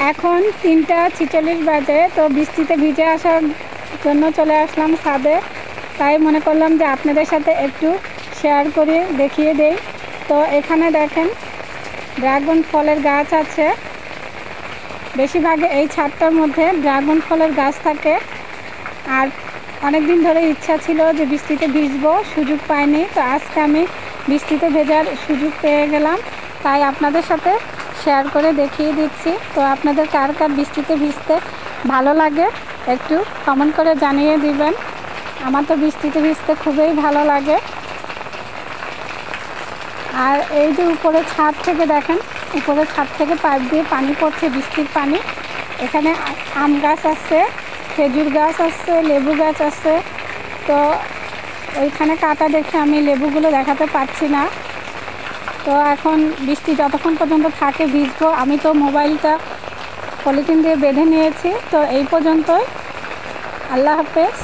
এখন 3:46 বাজে। তো বৃষ্টিতে ভিজে আসার জন্য চলে আসলাম ছাদে। তাই মনে করলাম যে আপনাদের সাথে একটু শেয়ার করে দেখিয়ে দেই। তো এখানে দেখেন ড্রাগন ফলের গাছ আছে। বেশিরভাগ এই ছাদটার মধ্যে ড্রাগন ফলের গাছ থাকে। আর অনেক দিন ধরে ইচ্ছা ছিল যে বৃষ্টিতে ভিজবো, সুযোগ পাইনি। তো আজকে আমি বৃষ্টিতে ভেজার সুযোগ পেয়ে গেলাম, তাই আপনাদের সাথে শেয়ার করে দেখিয়ে দিচ্ছি। তো আপনাদের কার কার বৃষ্টিতে ভিজতে ভালো লাগে একটু কমেন্ট করে জানিয়ে দিবেন। আমার তো বৃষ্টিতে ভিজতে খুবই ভালো লাগে। আর এই যে উপরে ছাদ থেকে দেখেন, উপরে ছাদ থেকে পাইপ দিয়ে পানি পড়ছে, বৃষ্টির পানি। এখানে আম গাছ আছে, খেজুর গাছ আছে, লেবু গাছ আছে। তো ওইখানে কাটা দেখে আমি লেবুগুলো দেখাতে পারছি না। তো এখন বৃষ্টি যতক্ষণ পর্যন্ত থাকে ভিজবো। আমি তো মোবাইলটা পলিথিন দিয়ে বেঁধে নিয়েছি। তো এই পর্যন্তই, আল্লাহ হাফেজ।